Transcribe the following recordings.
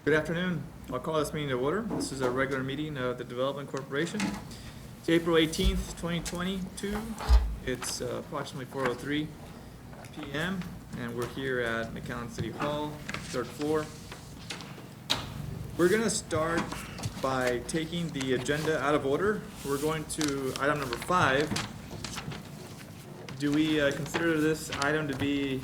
Good afternoon. I'll call this meeting to order. This is a regular meeting of the Development Corporation. It's April 18th, 2022. It's approximately 4:03 p.m. and we're here at McAllen City Hall, third floor. We're going to start by taking the agenda out of order. We're going to item number 5. Do we consider this item to be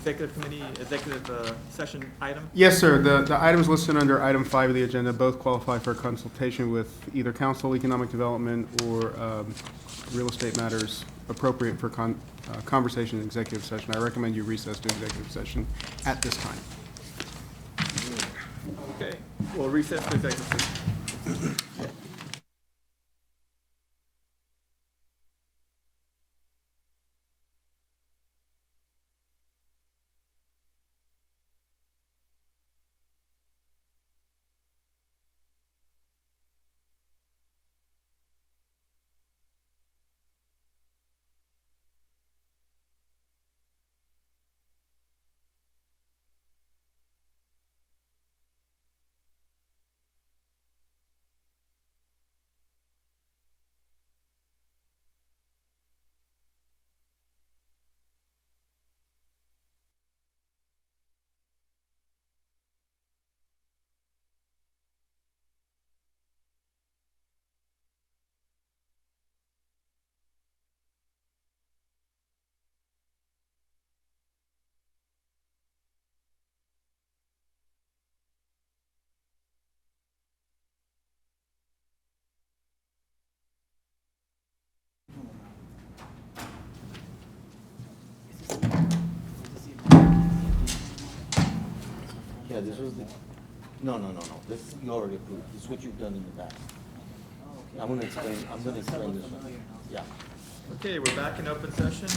executive session item? Yes, sir. The items listed under item 5 of the agenda both qualify for consultation with either council, economic development, or real estate matters appropriate for conversation in executive session. I recommend you recess to executive session at this time. Okay, we'll recess to executive session. Yeah, this was the, no, this, you already approved, this is what you've done in the past. I'm gonna explain this one, yeah. Okay, we're back in open session.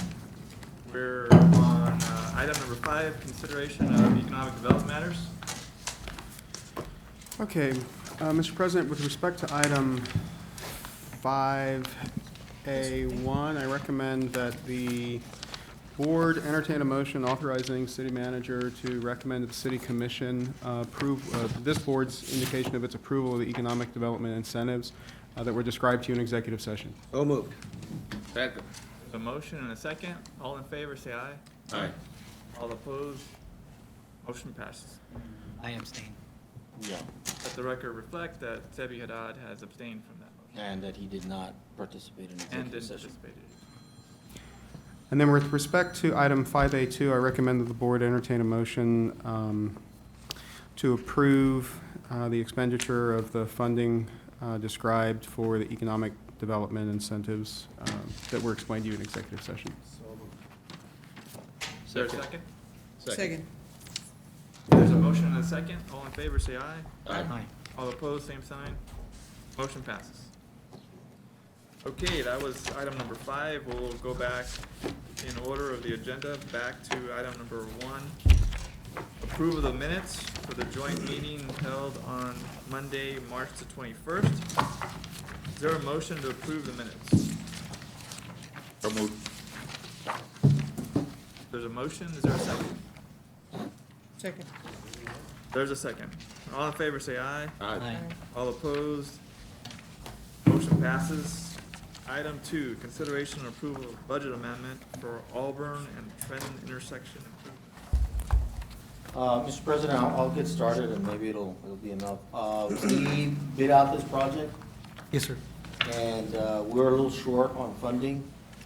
We're on item number 5, consideration of economic development matters. Okay, Mr. President, with respect to item 5A1, I recommend that the board entertain a motion authorizing city manager to recommend that the city commission approve this board's indication of its approval of the economic development incentives that were described to you in executive session. So moved. Second. There's a motion and a second. All in favor, say aye. Aye. All opposed, motion passes. I abstain. Yeah, Let the record reflect that Sebi Haddad has abstained from that motion and that he did not participate in and executive didn't session. participate. And then with respect to item 5A2, I recommend that the board entertain a motion to approve the expenditure of the funding described for the economic development incentives that were explained to you in executive session. Is there a second? Second. There's a motion and a second. All in favor, say aye. Aye. All opposed, same sign. Motion passes. Okay, that was item number 5. We'll go back in order of the agenda, back to item number 1. Approval of the minutes for the joint meeting held on Monday, March the 21st. Is there a motion to approve the minutes? So moved. There's a motion. Is there a second? Second. There's a second. All in favor, say aye. Aye. All opposed? Motion passes. Item 2, consideration and approval of budget amendment for Auburn and Trenton intersection improvement. Mr. President, I'll get started and maybe it'll be enough. We bid out this project Yes, sir. and we're a little short on funding.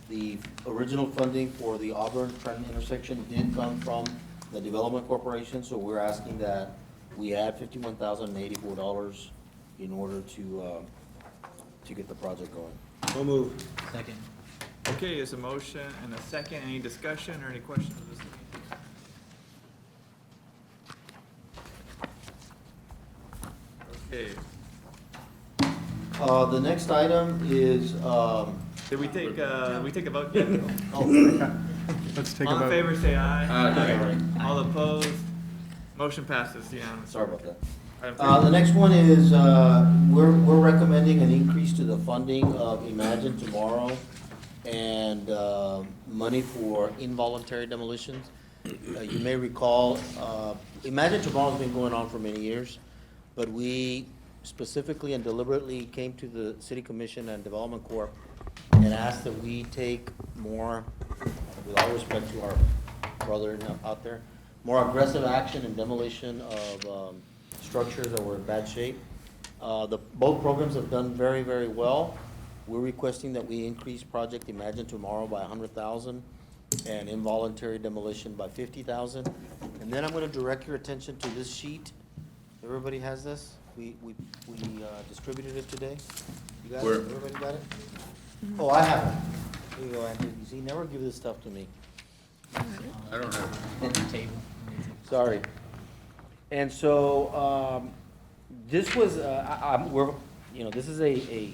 The original funding for the Auburn-Trenton intersection did come from the Development Corporation, so we're asking that we add $51,084 in order to get the project going. So moved. Second. Okay, is a motion and a second. Any discussion or any questions of this? Okay, The next item is, did we take a vote yet? Let's take a All in vote. favor, say aye. Aye. All opposed? Motion passes, unanimous. sorry about that. Item The 3. next one is, we're recommending an increase to the funding of Imagine Tomorrow and money for involuntary demolitions. You may recall, Imagine Tomorrow's been going on for many years, but we specifically and deliberately came to the City Commission and Development Corp and asked that we take more, with all respect to our brother out there, more aggressive action in demolition of structures that were in bad shape. Both programs have done very, very well. We're requesting that we increase Project Imagine Tomorrow by 100,000 and involuntary demolition by 50,000. And then I'm gonna direct your attention to this sheet. Everybody has this? We distributed it today. You got it? Where? Everybody got it? Oh, I have it. Here you go, Anthony. You see, never give this stuff to me. I don't have. At the table. Sorry. And so, this was, this is a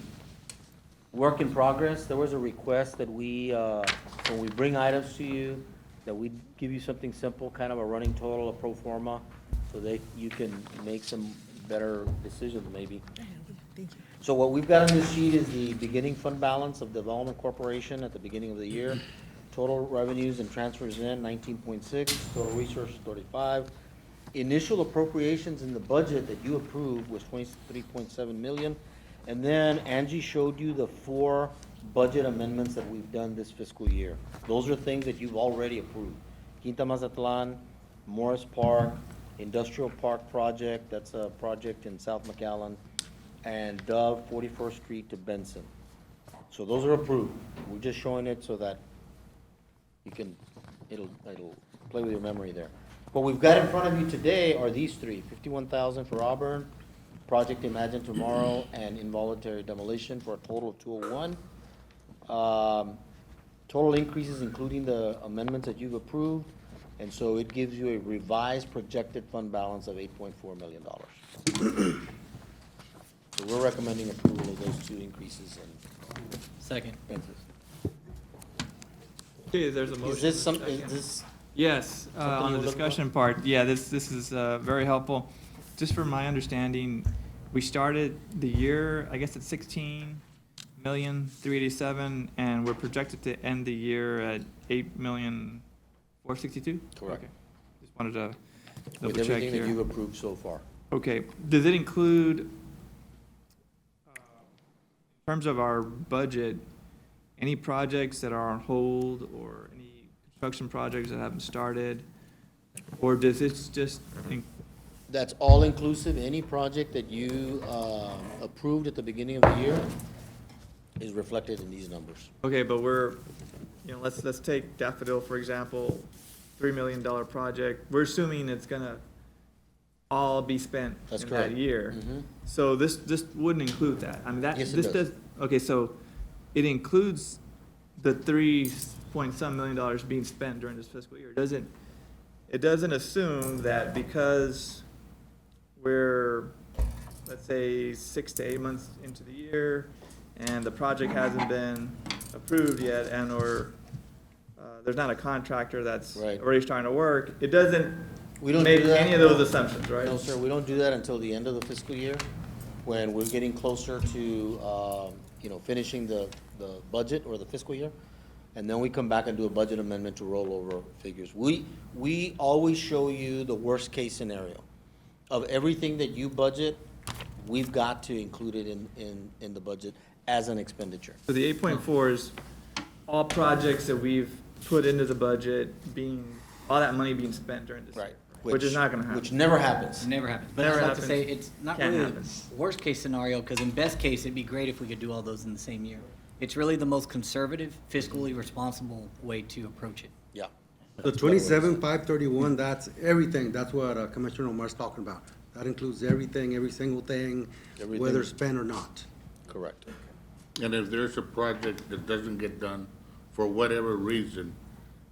work in progress. There was a request that we, when we bring items to you, that we give you something simple, kind of a running total, a pro forma, so that you can make some better decisions maybe. Thank you. So what we've got on this sheet is the beginning fund balance of Development Corporation at the beginning of the year. Total revenues and transfers in 19.6, total resources 35. Initial appropriations in the budget that you approved was 23.7 million. And then Angie showed you the 4 budget amendments that we've done this fiscal year. Those are things that you've already approved. Quinta Mazatlan, Morris Park, Industrial Park Project, that's a project in South McAllen, and Dove, 41st Street to Benson. So those are approved. We're just showing it so that you can, it'll play with your memory there. What we've got in front of you today are these 3, 51,000 for Auburn, Project Imagine Tomorrow, and involuntary demolition for a total of 201. Total increases including the amendments that you've approved, and so it gives you a revised projected fund balance of $8.4 million. So we're recommending approval of those 2 increases and Second. expenses. Okay, there's a motion. Is this and a something, second. is this, Yes, Something on you the were looking discussion part, yeah, this is very helpful. Just for my understanding, we started the year, I guess, at 16,387,000, and we're projected to end the year at 8,462,000? Correct. Okay. Just wanted to with double check everything that you've here. approved so far? Okay, does it include, in terms of our budget, any projects that are on hold or any construction projects that haven't started? Or does this just, That's all inclusive. Any project that you approved at the beginning of the year is reflected in these numbers. okay, but we're, let's take Daffodil, for example, $3 million project. We're assuming it's gonna all be spent That's in correct. that year. Mhm. So this wouldn't include that. I mean, Yes, it this does. okay, so it includes the $3-point-some million being spent during this fiscal year. It doesn't assume that because we're, let's say, 6 to 8 months into the year, and the project hasn't been approved yet, and or there's not a contractor that's Right. already starting to work, it doesn't We don't make do that. any of those assumptions, right? No, sir, we don't do that until the end of the fiscal year, when we're getting closer to, finishing the budget or the fiscal year. And then we come back and do a budget amendment to roll over figures. We always show you the worst-case scenario. Of everything that you budget, we've got to include it in the budget as an expenditure. So the 8.4 is all projects that we've put into the budget all that money being spent during this year. Right. Which is not gonna happen. Which never happens. It never happens. But Never I'd like to happens. say, it's not Can't really happen. the worst-case scenario, because in best case, it'd be great if we could do all those in the same year. It's really the most conservative, fiscally responsible way to approach it. Yeah. The 27,531, that's everything, that's what Commissioner Omar's talking about. That includes everything, every single thing, Everything. whether spent or not. Correct. And if there's a project that doesn't get done for whatever reason,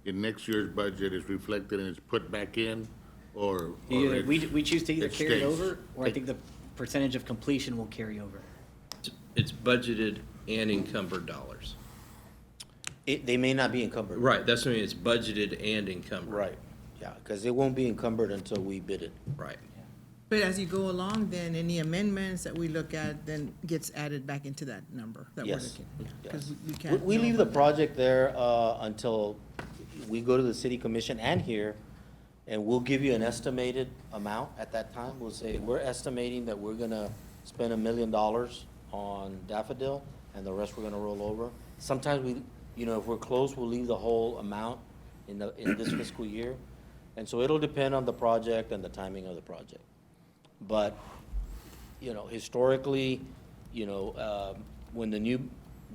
in next year's budget is reflected and it's put back in, or Either, it's- we choose to either it carry it stays. over, or I think the percentage of completion will carry over. It's budgeted and encumbered dollars. They may not be encumbered. Right, that's what I mean, it's budgeted and encumbered. Right, yeah, because it won't be encumbered until we bid it. Right. But as you go along, then any amendments that we look at then gets added back into that number that we're Yes, looking. yes. Because we We can't. we know leave the about that. project there until we go to the city commission and here And we'll give you an estimated amount at that time. We'll say, we're estimating that we're gonna spend $1 million on Daffodil, and the rest we're gonna roll over. Sometimes we, if we're close, we'll leave the whole amount in this fiscal year. And so it'll depend on the project and the timing of the project. But, historically, when the new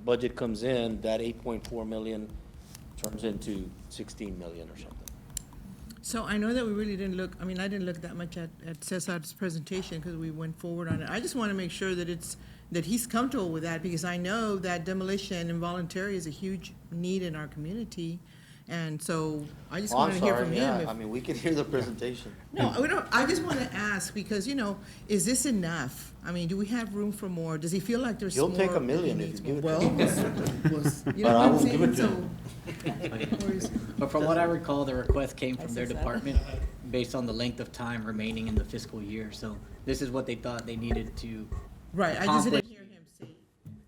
budget comes in, that 8.4 million turns into 16 million or something. So I know that we really didn't look, I didn't look that much at Cesar's presentation because we went forward on it. I just want to make sure that that he's comfortable with that, because I know that demolition involuntary is a huge need in our community. And so I just want to hear from him. Yeah, we could hear the presentation. No, we don't, I just want to ask, because, is this enough? Do we have room for more? Does he feel like there's more? He'll take $1 million if you give it to him. You But know I what I'm won't give it saying? to him. But from what I recall, the request came from their department based on the length of time remaining in the fiscal year. So this is what they thought they needed to Right, I just didn't accomplish. hear him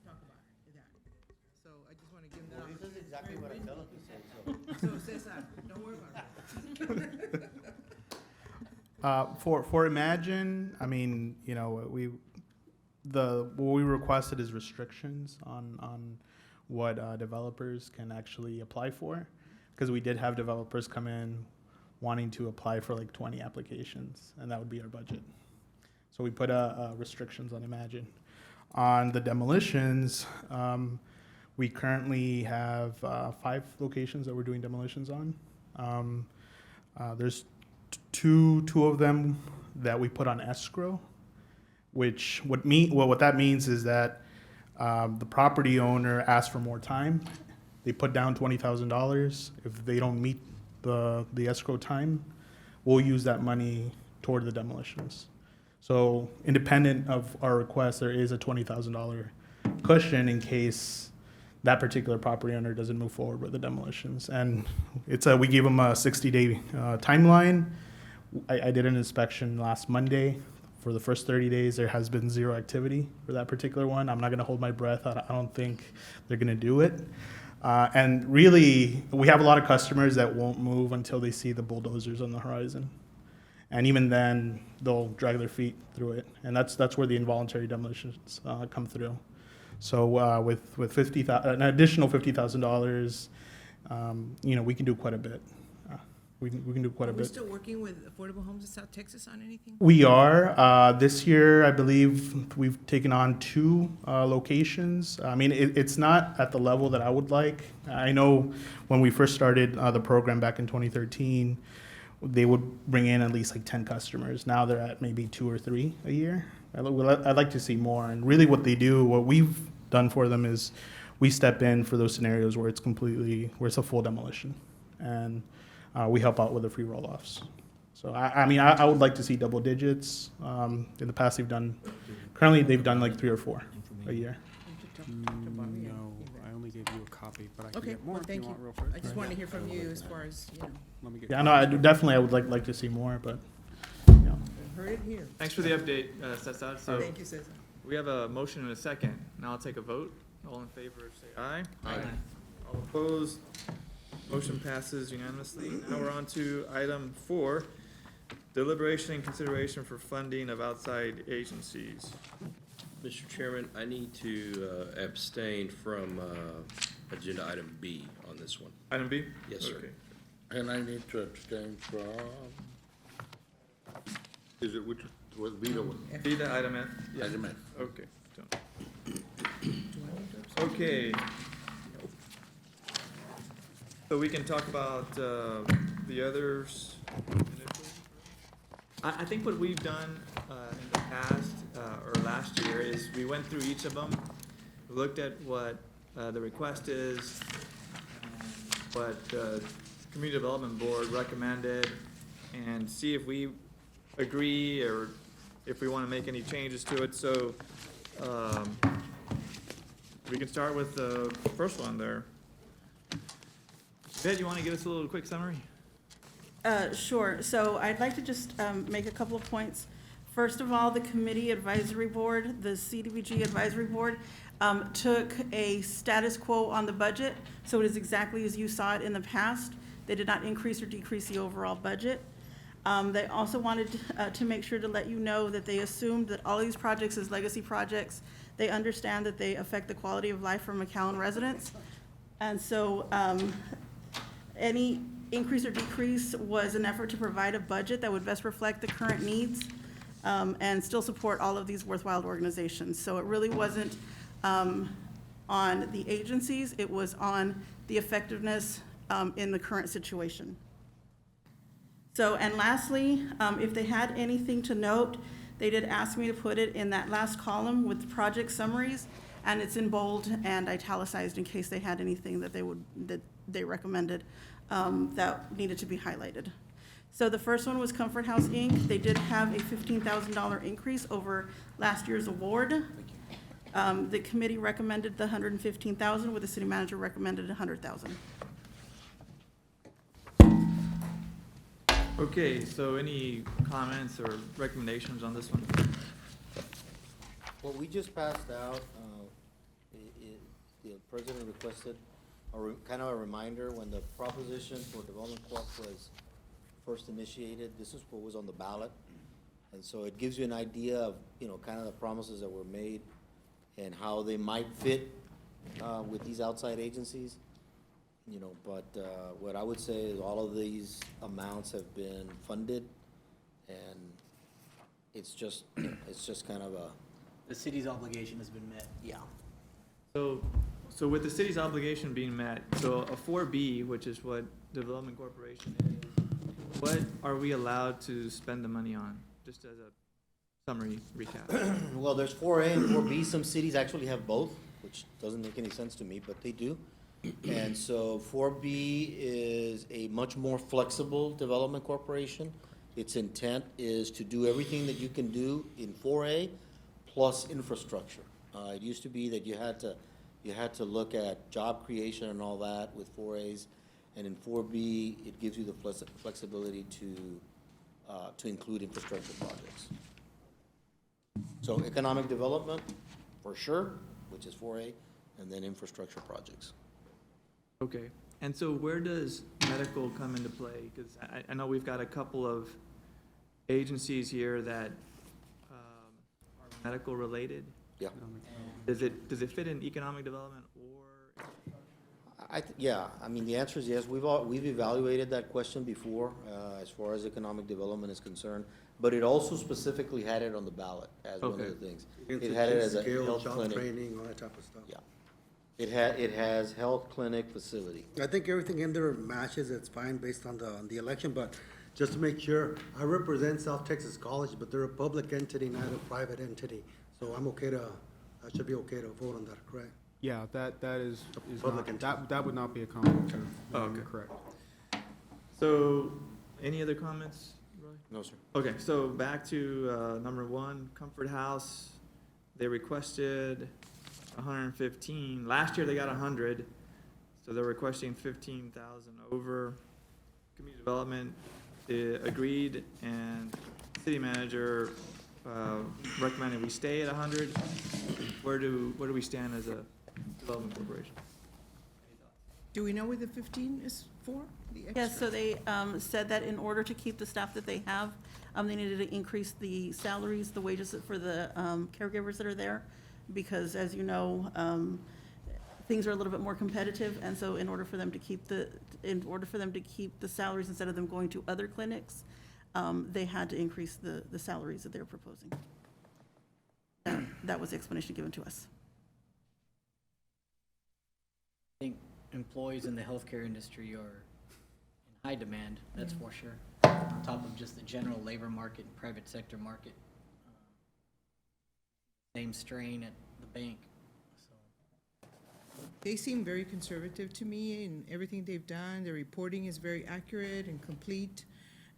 talk about that. So I just want to give him that This is opportunity. exactly what I tell him to say, so. So Cesar, don't worry about it. For Imagine, what we requested is restrictions on what developers can actually apply for, because we did have developers come in wanting to apply for like 20 applications, and that would be our budget. So we put restrictions on Imagine. On the demolitions, we currently have 5 locations that we're doing demolitions on. There's two of them that we put on escrow, which what that means is that the property owner asks for more time. They put down $20,000. If they don't meet the escrow time, we'll use that money toward the demolitions. So independent of our request, there is a $20,000 cushion in case that particular property owner doesn't move forward with the demolitions. And we gave them a 60-day timeline. I did an inspection last Monday. For the first 30 days, there has been 0 activity for that particular one. I'm not going to hold my breath. I don't think they're going to do it. And really, we have a lot of customers that won't move until they see the bulldozers on the horizon. And even then, they'll drag their feet through it. And that's where the involuntary demolitions come through. So with an additional $50,000, we can do quite a bit. We can do quite a Are we bit. still working with Affordable Homes in South Texas on anything? We are. This year, I believe we've taken on 2 locations. It's not at the level that I would like. I know when we first started the program back in 2013, they would bring in at least like 10 customers. Now they're at maybe 2 or 3 a year. I'd like to see more. And really what we've done for them is we step in for those scenarios where it's a full demolition. And we help out with the free roll-offs. So I would like to see double digits. In the past, they've done like 3 or 4 a year. No, I only gave you a copy, but I can Okay, get more well, if thank you you. want real quick. I just wanted to hear from you as far as, Let me get. Yeah, no, I would like to see more, but, yeah. heard it here. Thanks for the update, Cesar. So Thank you, Cesar. we have a motion and a second. Now I'll take a vote. All in favor, say aye. Aye. All opposed? Motion passes unanimously. Now we're on to item 4, deliberation and consideration for funding of outside agencies. Mr. Chairman, I need to abstain from agenda item B on this one. Item B? Yes, sir. Okay. And I need to abstain from, is it which, was Vito one? B to item F? Yeah. Item F. Okay. Okay. So we can talk about the others initially. I think what we've done in the past, or last year, is we went through each of them, looked at what the request is, what the Community Development Board recommended, and see if we agree or if we want to make any changes to it. So we can start with the first one there. Ed, you want to give us a little quick summary? Sure. So I'd like to just make a couple of points. First of all, the committee advisory board, the CDBG advisory board, took a status quo on the budget. So it is exactly as you saw it in the past. They did not increase or decrease the overall budget. They also wanted to make sure to let you know that they assumed that all these projects as legacy projects, they understand that they affect the quality of life for McAllen residents. And so any increase or decrease was an effort to provide a budget that would best reflect the current needs and still support all of these worthwhile organizations. So it really wasn't on the agencies, it was on the effectiveness in the current situation. So, and lastly, if they had anything to note, they did ask me to put it in that last column with project summaries, and it's in bold and italicized in case they had anything that they recommended that needed to be highlighted. So the first one was Comfort House Inc. They did have a $15,000 increase over last year's award. The committee recommended the $115,000, where the city manager recommended $100,000. Okay, so any comments or recommendations on this one? What we just passed out, the president requested kind of a reminder when the proposition for Development Corp was first initiated, this is what was on the ballot. And so it gives you an idea of, kind of the promises that were made and how they might fit with these outside agencies. But what I would say is all of these amounts have been funded, and it's just kind of a, The city's obligation has been met. yeah. So with the city's obligation being met, so a 4B, which is what Development Corporation is, what are we allowed to spend the money on? Just as a summary recap. Well, there's 4A and 4B. Some cities actually have both, which doesn't make any sense to me, but they do. And so 4B is a much more flexible development corporation. Its intent is to do everything that you can do in 4A plus infrastructure. It used to be that you had to look at job creation and all that with 4As, and in 4B, it gives you the flexibility to include infrastructure projects. So economic development, for sure, which is 4A, and then infrastructure projects. Okay, and so where does medical come into play? Because I know we've got a couple of agencies here that are medical related. Yeah. Does it fit in economic development or? Yeah, I mean, the answer is yes. We've evaluated that question before, as far as economic development is concerned, but it also specifically had it on the ballot as one of the things. It had it as a Skill, health job clinic. training, all that type of stuff. Yeah. It has health clinic facility. I think everything in there matches, it's fine based on the election, but just to make sure, I represent South Texas College, but they're a public entity, not a private entity. So I should be okay to vote on that, correct? Yeah, that is Public not, that would not be a conflict. Oh, okay. Correct. So, any other comments, Roy? No, sir. Okay, so back to number one, Comfort House. They requested 115. Last year they got 100, so they're requesting 15,000 over. Community Development agreed, and city manager recommended we stay at 100. Where do we stand as a development corporation? Do we know what the 15 is for? The extra? Yes, so they said that in order to keep the staff that they have, they needed to increase the salaries, the wages for the caregivers that are there, because as you know, things are a little bit more competitive, and so in order for them to keep the salaries instead of them going to other clinics, they had to increase the salaries that they're proposing. That was the explanation given to us. I think employees in the healthcare industry are in high demand, that's for sure, on top of just the general labor market and private sector market. Same strain at the bank, so. They seem very conservative to me in everything they've done. Their reporting is very accurate and complete.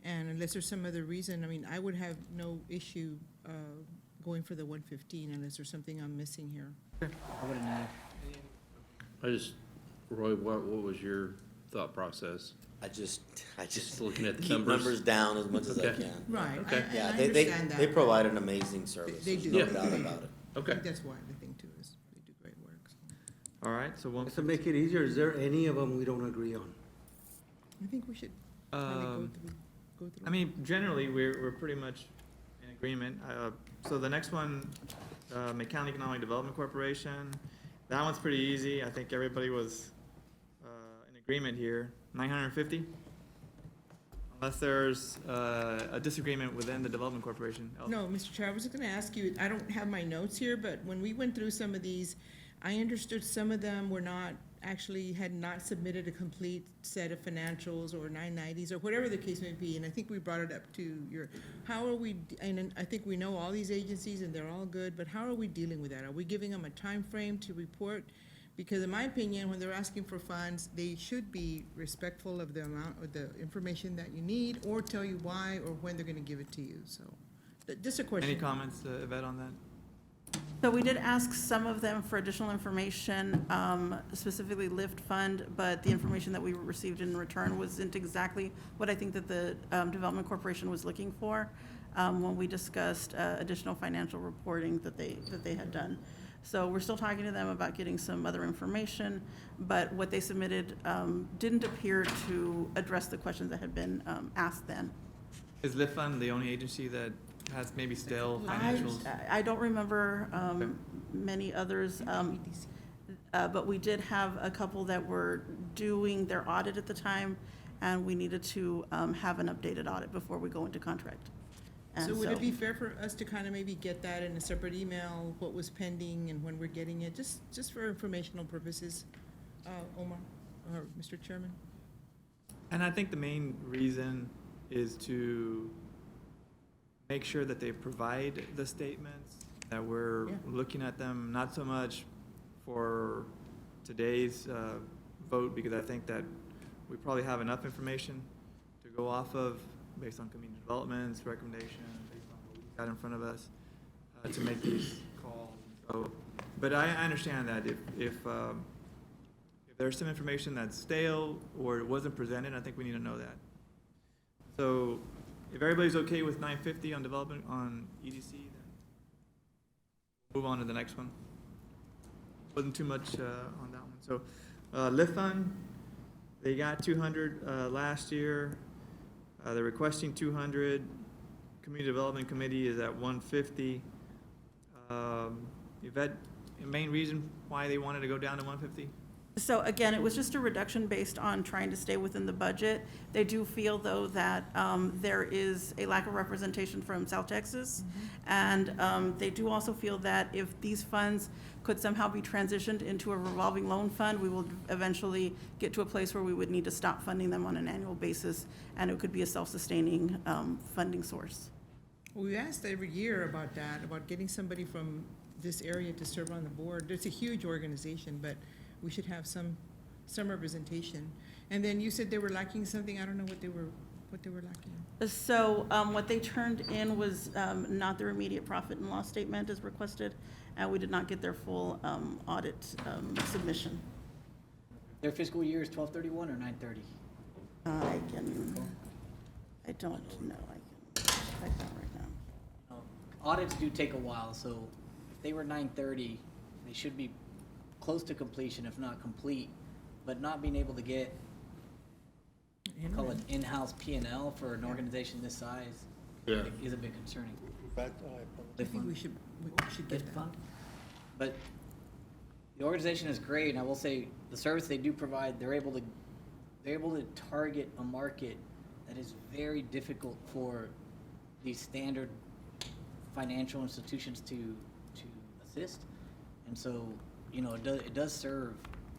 And unless there's some other reason, I mean, I would have no issue going for the 115 unless there's something I'm missing here. I wouldn't know. Roy, what was your thought process? I just Looking at the keep numbers. numbers down as much as I Okay. can. Right, Okay. and Yeah, I they understand that. they provide an amazing service. They There's do. no Yeah. doubt about it. I Okay. think that's why the thing too is they do great work. So All right, so To make it easier, is there any of them we don't agree on? I think we should probably Um, go through? I mean, generally, we're pretty much in agreement. So the next one, McAllen Economic Development Corporation, that one's pretty easy. I think everybody was in agreement here. 950? Unless there's a disagreement within the Development Corporation. No, Mr. Chair, I was just gonna ask you, I don't have my notes here, but when we went through some of these, I understood some of them were not, actually had not submitted a complete set of financials or 990s or whatever the case may be, and I think we brought it up to your, how are we, and I think we know all these agencies and they're all good, but how are we dealing with that? Are we giving them a time frame to report? Because in my opinion, when they're asking for funds, they should be respectful of the amount, or the information that you need, or tell you why or when they're gonna give it to you, so, just a question. Any comments, Yvette, on that? So we did ask some of them for additional information, specifically Lift Fund, but the information that we received in return wasn't exactly what I think that the Development Corporation was looking for when we discussed additional financial reporting that they had done. So we're still talking to them about getting some other information, but what they submitted didn't appear to address the questions that had been asked then. Is Lift Fund the only agency that has maybe stale financials? I don't remember many others, but we did have a couple that were doing their audit at the time, and we needed to have an updated audit before we go into contract. And So would it be fair for us to kind of maybe get that in a separate email, what was pending and when we're getting it, just for informational purposes, Omar, or Mr. Chairman? And I think the main reason is to make sure that they provide the statements, that we're Yeah. looking at them, not so much for today's vote, because I think that we probably have enough information to go off of based on community development's recommendation, based on what we've got in front of us, to make these calls. So, but I understand that if there's some information that's stale or it wasn't presented, I think we need to know that. So if everybody's okay with 950 on development on EDC, then move on to the next one. Wasn't too much on that one. So Lift Fund, they got 200 last year. They're requesting 200. Community Development Committee is at 150. Yvette, the main reason why they wanted to go down to 150? So again, it was just a reduction based on trying to stay within the budget. They do feel, though, that there is a lack of representation from South Texas. And they do also feel that if these funds could somehow be transitioned into a revolving loan fund, we will eventually get to a place where we would need to stop funding them on an annual basis, and it could be a self-sustaining funding source. We asked every year about that, about getting somebody from this area to serve on the board. It's a huge organization, but we should have some representation. And then you said they were lacking something, I don't know what they were lacking. So what they turned in was not their immediate profit and loss statement as requested, and we did not get their full audit submission. Their fiscal year is 12/31 or 9/30? I don't know, I can check that right now. Audits do take a while, so if they were 9/30, they should be close to completion, if not complete, but not being able to get, call it in-house P&L for an organization this size Yeah. is a bit concerning. I think we should get Lift that. fund. But the organization is great, and I will say, the service they do provide, they're able to target a market that is very difficult for these standard financial institutions to assist. And so, it does serve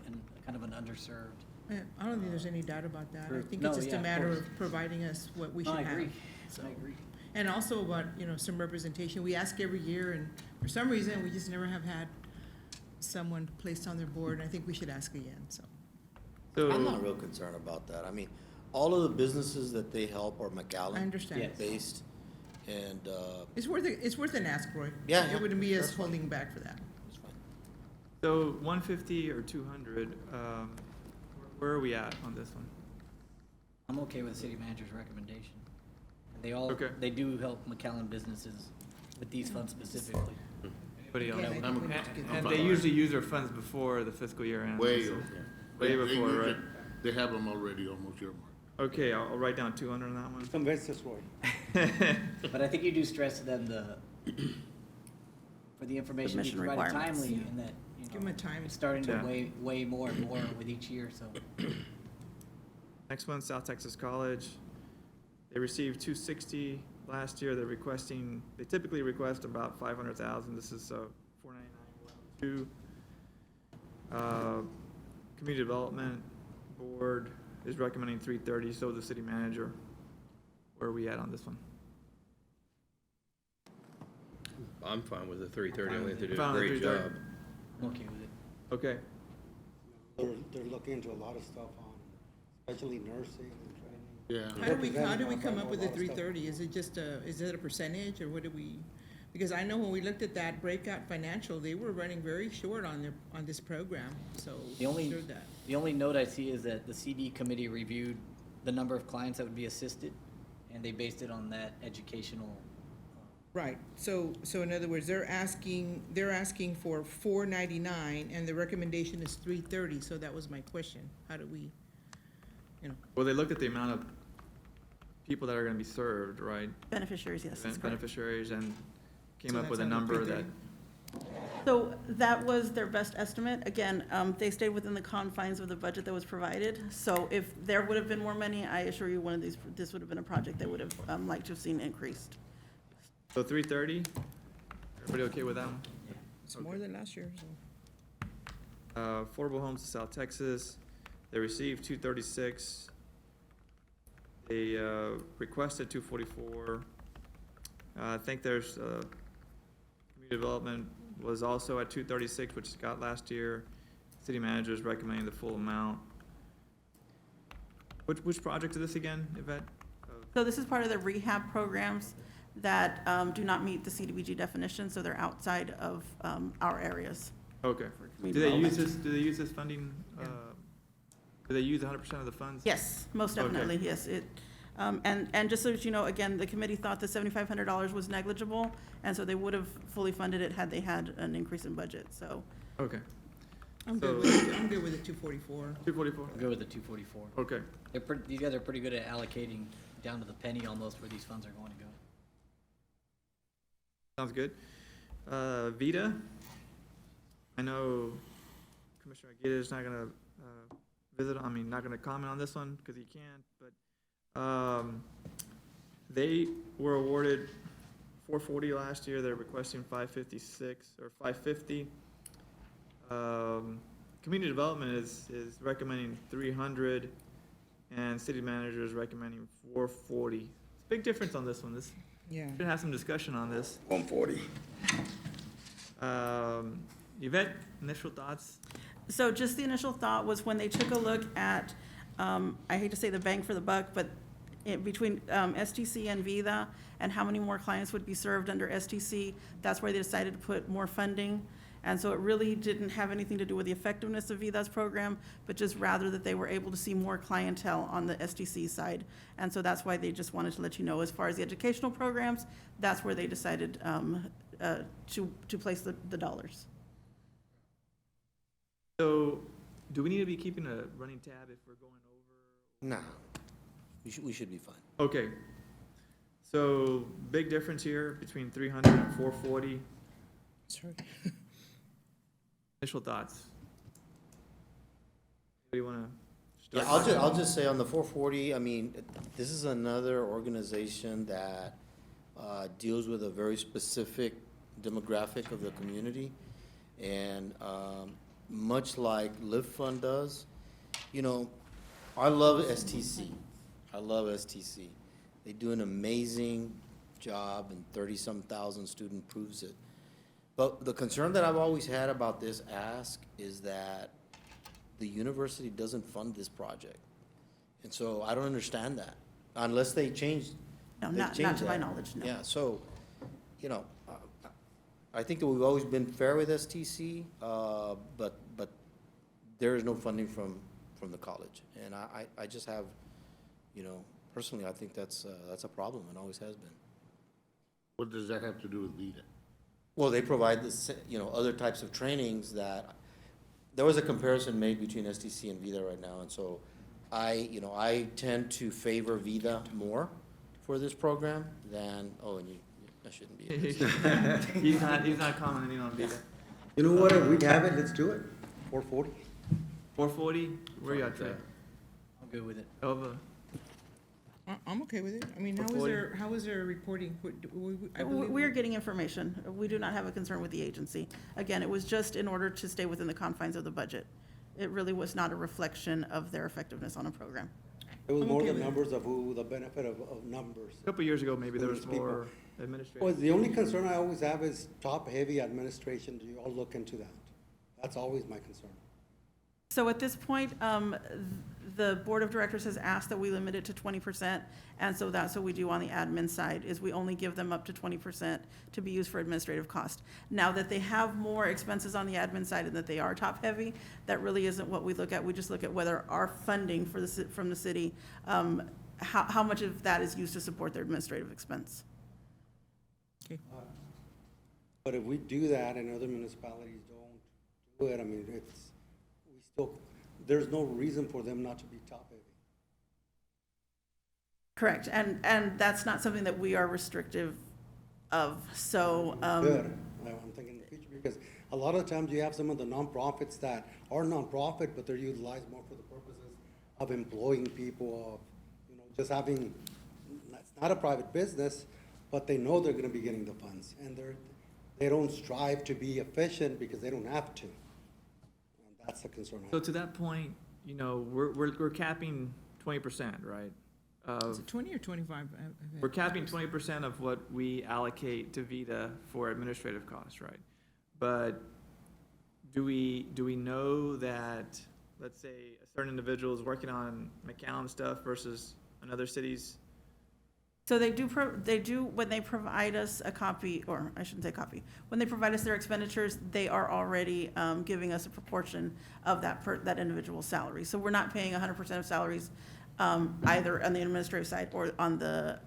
in kind of an underserved. Yeah, I don't think there's any doubt about that. I Group. think No, it's just yeah, a of matter course. of providing us what we No, should I have. agree. So- I agree. And also about, some representation. We ask every year, and for some reason, we just never have had someone placed on their board, and I think we should ask again, so. I'm not real concerned about that. I mean, all of the businesses that they help are I McAllen understand. Yes. based, and, It's worth an ask, Roy. Yeah, yeah, It wouldn't be us that's fine. holding back for that. it's fine. So 150 or 200, where are we at on this one? I'm okay with the city manager's recommendation. Okay. They do help McAllen businesses with these funds specifically. Anybody else? Yeah, I think I'm- we need to get And that. they usually use their funds before the fiscal year ends. Way so- over. Way They before, use right? it- They have them already almost earmarked. Okay, I'll write down 200 on that one. Convince us, Roy. But I think you do stress to them for the information you Submission provided requirements, timely, yeah. and that, you Give 'em a know, time. it's starting to Yeah. weigh more and more with each year, so. Next one, South Texas College. They received 260 last year. They typically request about 500,000. This is 499. Community Development Board is recommending 330, so the city manager. Where are we at on this one? I'm fine with the 330. I think they did a Fine with great 330. job. I'm okay with it. Okay, They're looking into a lot of stuff on, especially nursing and training. Yeah. How do we come up with the 330? Is it just is it a percentage, or what do we? Because I know when we looked at that breakout financial, they were running very short on this program, so. The only- sure that. The only note I see is that the CD committee reviewed the number of clients that would be assisted, and they based it on that educational. Right, so in other words, they're asking for 499, and the recommendation is 330, so that was my question. How do we, well, they looked at the amount of people that are gonna be served, right? Beneficiaries, yes, that's correct. Beneficiaries, and came So up with a that's under number that, 330? So that was their best estimate. Again, they stayed within the confines of the budget that was provided. So if there would have been more money, I assure you, this would have been a project they would have liked to have seen increased. so 330? Everybody okay with that one? It's more than last year, so. Affordable Homes of South Texas, they received 236. They requested 244. I think there's, community development was also at 236, which it got last year. City manager is recommending the full amount. Which project is this again, Yvette? So this is part of the rehab programs that do not meet the CDBG definition, so they're outside of our areas. Okay. for Do community they use development. this, do they use this funding, do they use 100% of the funds? Yes, most Okay. definitely, yes. And just so that you know, again, the committee thought the $7,500 was negligible, and so they would have fully funded it had they had an increase in budget, so. Okay, I'm So- good with the 244. 244? I'll go with the 244. Okay. These guys are pretty good at allocating down to the penny almost where these funds are going to go. Sounds good. Vita, I know Commissioner Aguirre is not gonna not gonna comment on this one because he can't, but they were awarded 440 last year. They're requesting 556 or 550. Community Development is recommending 300, and City Manager is recommending 440. It's a big difference on this one. This Yeah. We're gonna have some discussion on this. 140. Yvette, initial thoughts? So just the initial thought was when they took a look at, I hate to say the bang for the buck, but between STC and VIDA and how many more clients would be served under STC, that's where they decided to put more funding. And so it really didn't have anything to do with the effectiveness of VIDA's program, but just rather that they were able to see more clientele on the STC side. And so that's why they just wanted to let you know, as far as the educational programs, that's where they decided to place the dollars. So, do we need to be keeping a running tab if we're going over? Nah, we should be fine. Okay. So, big difference here between 300 and 440. Sorry. Initial thoughts? Anybody want to Yeah, start? I'll just say on the 440, I mean, this is another organization that deals with a very specific demographic of the community. And much like Live Fund does, you know, I love STC. I love STC. They do an amazing job, and 30-some thousand student proves it. But the concern that I've always had about this ask is that the university doesn't fund this project. And so I don't understand that, unless they change. No, they not change to my that. knowledge, no. Yeah, so, you know, I think that we've always been fair with STC, but there is no funding from the college. And I just have, you know, personally, I think that's a problem and always has been. What does that have to do with VITA? Well, they provide this, you know, other types of trainings that, there was a comparison made between STC and VITA right now, and so I tend to favor Vida more for this program than, I shouldn't be. He's not commenting on Vita. You know what, if we have it, let's do it, 440. 440, where you at, Trey? I'm good with it. Elva? I'm okay with it. I mean, how is their reporting? I believe We're getting information. We do not have a concern with the agency. Again, it was just in order to stay within the confines of the budget. It really was not a reflection of their effectiveness on a program. It was I'm more okay the with it. numbers of the benefit of numbers. A couple years ago, maybe there was Those people. more Well, administrative. the only concern I always have is top-heavy administration. Do you all look into that? That's always my concern. So at this point, the board of directors has asked that we limit it to 20%, and so that's what we do on the admin side, is we only give them up to 20% to be used for administrative cost. Now that they have more expenses on the admin side and that they are top-heavy, that really isn't what we look at. We just look at whether our funding for from the city, how much of that is used to support their administrative expense. But if we do that and other municipalities don't do it, I mean, there's no reason for them not to be top-heavy. Correct, and that's not something that we are restrictive of, so. Good. I'm thinking in the future, because a lot of times you have some of the nonprofits that are nonprofit, but they're utilized more for the purposes of employing people, of, just having, it's not a private business, but they know they're gonna be getting the funds, and they don't strive to be efficient because they don't have to. And that's the concern I So have. to that point, we're capping 20%, right? Is it 20 or 25? We're capping 20% of what we allocate to Vita for administrative costs, right? But do we know that, let's say, a certain individual is working on McAllen stuff versus another city's? So they do, when they provide us a copy, or I shouldn't say copy, when they provide us their expenditures, they are already giving us a proportion of that individual's salary. So we're not paying 100% of salaries, either on the administrative side or on the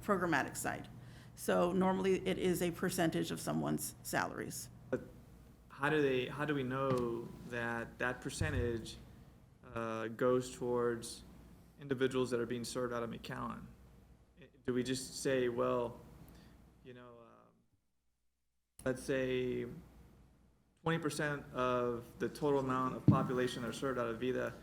programmatic side. So normally it is a percentage of someone's salaries. But how do we know that percentage goes towards individuals that are being served out of McAllen? Do we just say, well, let's say 20% of the total amount of population that are served out of Vida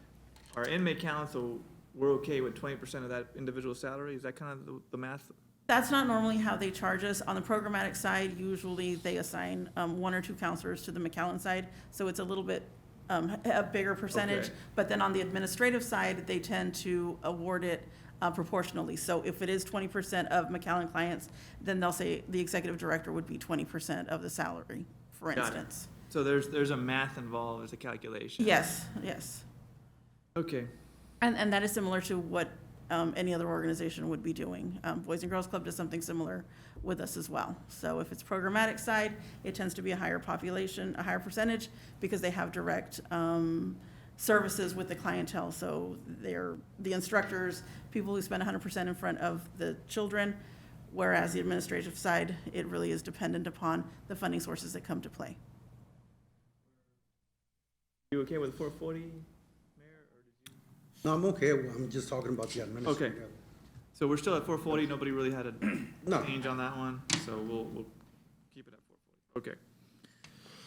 are in McAllen, so we're okay with 20% of that individual salary? Is that kind of the math? That's not normally how they charge us. On the programmatic side, usually they assign 1 or 2 counselors to the McAllen side, so it's a little bit a bigger percentage. Okay. But then on the administrative side, they tend to award it proportionally. So if it is 20% of McAllen clients, then they'll say the executive director would be 20% of the salary, for Got it. instance. So there's a math involved, there's a calculation. Yes, yes. Okay. And that is similar to what any other organization would be doing. Boys and Girls Club does something similar with us as well. So if it's programmatic side, it tends to be a higher population, a higher percentage, because they have direct services with the clientele. So they're the instructors, people who spend 100% in front of the children, whereas the administrative side, it really is dependent upon the funding sources that come to play. You okay with 440, Mayor, or did you? No, I'm okay. I'm just talking about the administrative. So we're still at 440, nobody really had a No. change on that one, so we'll keep it at 440. Okay.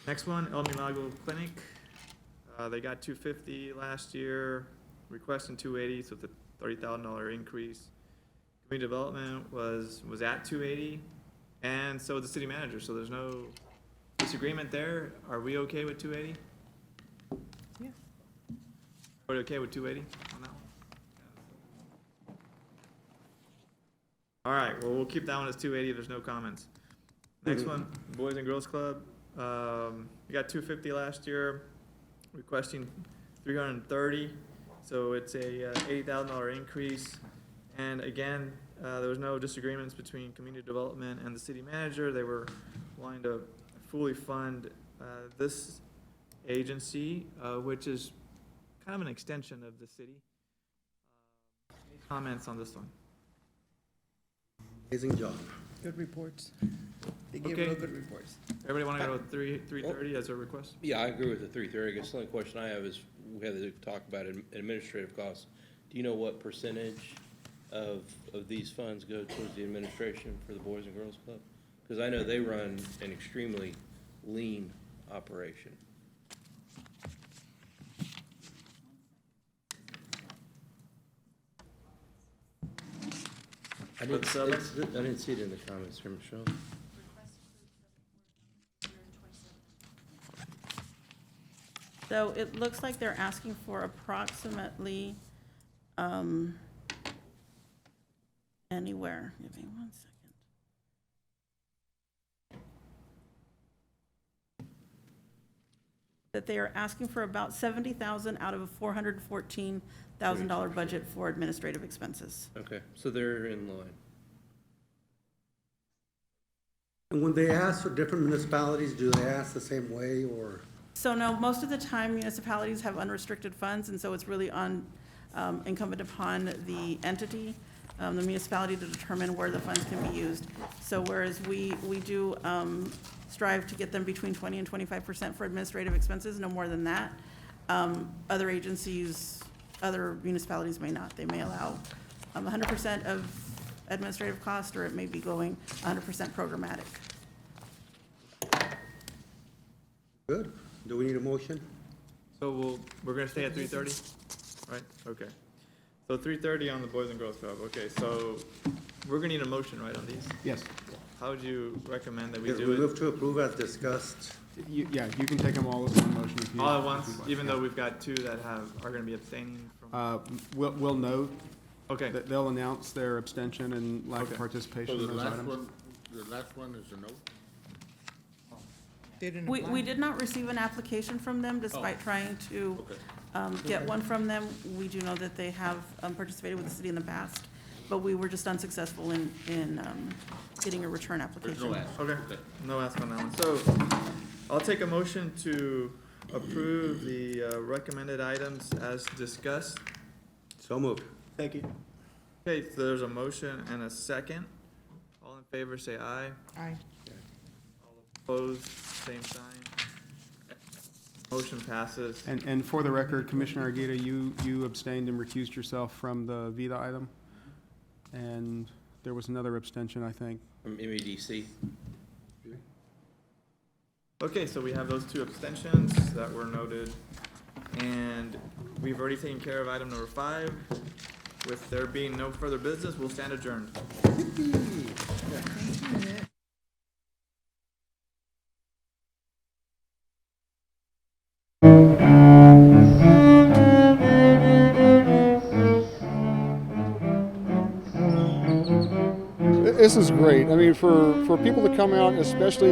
Next one, El Milagro Clinic. They got 250 last year, requesting 280, so it's a $30,000 increase. Community development was at 280, and so the city manager, so there's no disagreement there. Are we okay with 280? Yeah. Are we okay with 280 on that one? All right, well, we'll keep that one as 280, there's no comments. Next one, Boys and Girls Club. We got 250 last year, requesting 330, so it's a $80,000 increase. And again, there was no disagreements between community development and the city manager. They were wanting to fully fund this agency, which is kind of an extension of the city. Any comments on this one? Amazing job. Good reports. They give Okay. real good reports. Everybody want to go with 330 as a request? Yeah, I agree with the 330. I guess the only question I have is, we had to talk about administrative costs. Do you know what percentage of these funds go towards the administration for the Boys and Girls Club? Because I know they run an extremely lean operation. I didn't see it in the comments here, Michelle. So it looks like they're asking for approximately, anywhere, give me 1 second. That they are asking for about 70,000 out of a $414,000 budget for administrative expenses. Okay, so they're in line. And when they ask for different municipalities, do they ask the same way, or? So no, most of the time municipalities have unrestricted funds, and so it's really incumbent upon the entity, the municipality, to determine where the funds can be used. So whereas we do strive to get them between 20 and 25% for administrative expenses, no more than that. Other agencies, other municipalities may not. They may allow 100% of administrative cost, or it may be going 100% programmatic. Good. Do we need a motion? So we're gonna stay at 3:30, right? Okay. So 3:30 on the Boys and Girls Club. Okay, so we're gonna need a motion, right, on these? Yes. How would you recommend that we Yes, do we it? move to approve as discussed. Yeah, you can take them all as one motion if you. All at if once, you'd like. even though we've got two that are gonna be abstaining from? We'll note Okay, that they'll announce their abstention and lack of Okay. participation So in the those last items. one, the last one is a no? They didn't We apply. did not receive an application from them despite trying to get one from them. We do know that they have participated with the city in the past, but we were just unsuccessful in getting a return There's application. no ask. okay, no ask on that one. So I'll take a motion to approve the recommended items as discussed. So moved. Thank you. Okay, so there's a motion and a second. All in favor, say aye. Aye. Opposed, same sign. Motion passes. And for the record, Commissioner Argueta, you abstained and recused yourself from the VITA item. And there was another abstention, I think. From MEDC. Okay, so we have those two abstentions that were noted. And we've already taken care of item number 5. With there being no further business, we'll stand adjourned. This is great. I mean, for people to come out, especially